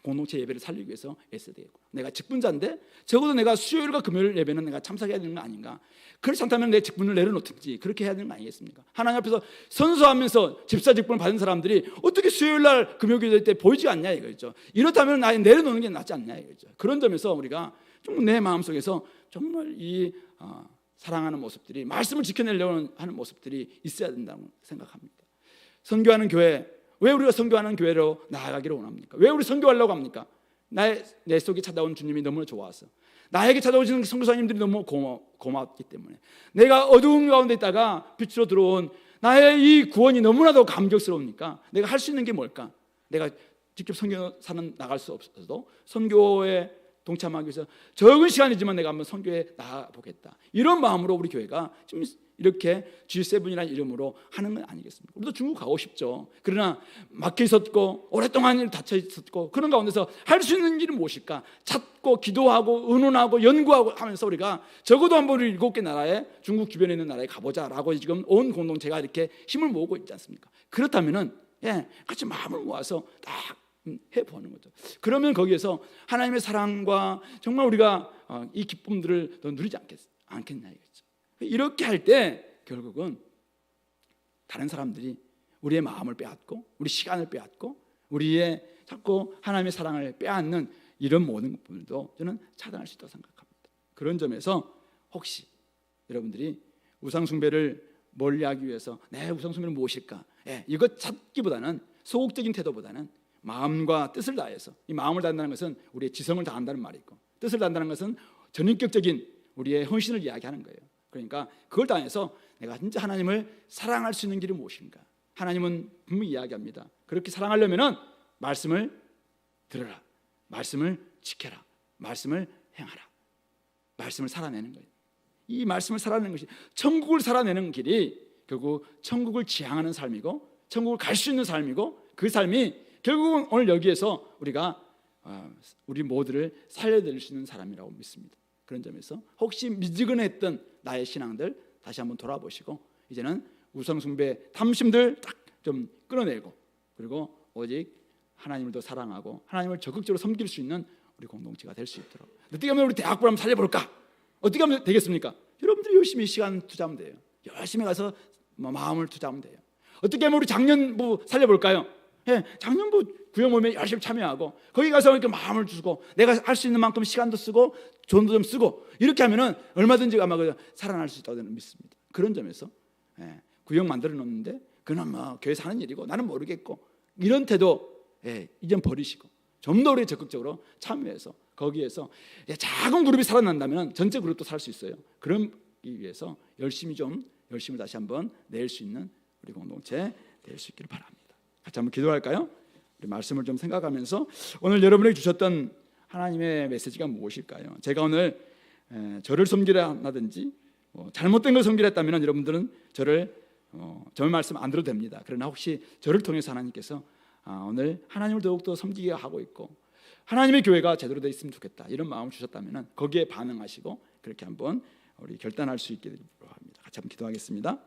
공동체 예배를 살리기 위해서 애써야 되겠고, 내가 직분자인데 적어도 내가 수요일과 금요일 예배는 내가 참석해야 되는 거 아닌가? 그렇지 않다면 내 직분을 내려놓든지 그렇게 해야 되는 거 아니겠습니까? 하나님 앞에서 선서하면서 집사 직분을 받은 사람들이 어떻게 수요일날 금요일 때 보이지 않냐 이거죠. 이렇다면 나의 내려놓는 게 낫지 않냐 이거죠. 그런 점에서 우리가 좀 내 마음속에서 정말 이 사랑하는 모습들이, 말씀을 지켜내려고 하는 모습들이 있어야 된다고 생각합니다. 선교하는 교회, 왜 우리가 선교하는 교회로 나아가기를 원합니까? 왜 우리 선교하려고 합니까? 내 속에 찾아온 주님이 너무나 좋아서, 나에게 찾아오시는 선교사님들이 너무 고맙기 때문에, 내가 어두운 가운데 있다가 빛으로 들어온 나의 이 구원이 너무나도 감격스러우니까 내가 할 수 있는 게 뭘까? 내가 직접 선교사는 나갈 수 없어도 선교에 동참하기 위해서 적은 시간이지만 내가 한번 선교에 나가보겠다, 이런 마음으로 우리 교회가 지금 이렇게 G7이라는 이름으로 하는 건 아니겠습니까? 우리도 중국 가고 싶죠. 그러나 막혀 있었고 오랫동안 닫혀 있었고, 그런 가운데서 할 수 있는 일은 무엇일까? 찾고 기도하고 의논하고 연구하고 하면서 우리가 적어도 한번 우리 7개 나라에, 중국 주변에 있는 나라에 가보자라고 지금 온 공동체가 이렇게 힘을 모으고 있지 않습니까? 그렇다면은 같이 마음을 모아서 딱 해보는 거죠. 그러면 거기에서 하나님의 사랑과 정말 우리가 이 기쁨들을 더 누리지 않겠냐 이거죠. 이렇게 할 때 결국은 다른 사람들이 우리의 마음을 빼앗고 우리 시간을 빼앗고 우리의 자꾸 하나님의 사랑을 빼앗는 이런 모든 부분도 저는 차단할 수 있다고 생각합니다. 그런 점에서 혹시 여러분들이 우상숭배를 멀리하기 위해서 내 우상숭배는 무엇일까? 이것 찾기보다는 소극적인 태도보다는 마음과 뜻을 다해서, 이 마음을 다한다는 것은 우리의 지성을 다한다는 말이 있고 뜻을 다한다는 것은 전인격적인 우리의 헌신을 이야기하는 거예요. 그러니까 그걸 다해서 내가 진짜 하나님을 사랑할 수 있는 길이 무엇인가? 하나님은 분명히 이야기합니다. 그렇게 사랑하려면은 말씀을 들어라, 말씀을 지켜라, 말씀을 행하라. 말씀을 살아내는 거예요. 이 말씀을 살아내는 것이 천국을 살아내는 길이 결국 천국을 지향하는 삶이고 천국을 갈 수 있는 삶이고 그 삶이 결국은 오늘 여기에서 우리가 우리 모두를 살려드릴 수 있는 사람이라고 믿습니다. 그런 점에서 혹시 미지근했던 나의 신앙들 다시 한번 돌아보시고 이제는 우상숭배 탐심들 딱 좀 끊어내고 그리고 오직 하나님을 더 사랑하고 하나님을 적극적으로 섬길 수 있는 우리 공동체가 될 수 있도록. 어떻게 하면 우리 대학부를 한번 살려볼까? 어떻게 하면 되겠습니까? 여러분들이 열심히 시간 투자하면 돼요. 열심히 가서 마음을 투자하면 돼요. 어떻게 하면 우리 작년부 살려볼까요? 작년부 구역 모임에 열심히 참여하고 거기 가서 이렇게 마음을 주고 내가 할 수 있는 만큼 시간도 쓰고 돈도 좀 쓰고 이렇게 하면은 얼마든지 아마 살아날 수 있다고 저는 믿습니다. 그런 점에서 구역 만들어 놓는데 그건 뭐 교회에서 하는 일이고 나는 모르겠고 이런 태도 이젠 버리시고 좀 더 우리 적극적으로 참여해서 거기에서 작은 그룹이 살아난다면 전체 그룹도 살 수 있어요. 그러기 위해서 열심히 다시 한번 낼 수 있는 우리 공동체 될 수 있기를 바랍니다. 같이 한번 기도할까요? 우리 말씀을 좀 생각하면서 오늘 여러분에게 주셨던 하나님의 메시지가 무엇일까요? 제가 오늘 저를 섬기라 하든지 잘못된 걸 섬기라 했다면 여러분들은 저의 말씀 안 들어도 됩니다. 그러나 혹시 저를 통해서 하나님께서 오늘 하나님을 더욱더 섬기게 하고 있고 하나님의 교회가 제대로 되어 있으면 좋겠다 이런 마음을 주셨다면 거기에 반응하시고 그렇게 한번 우리 결단할 수 있게 바랍니다. 같이 한번 기도하겠습니다.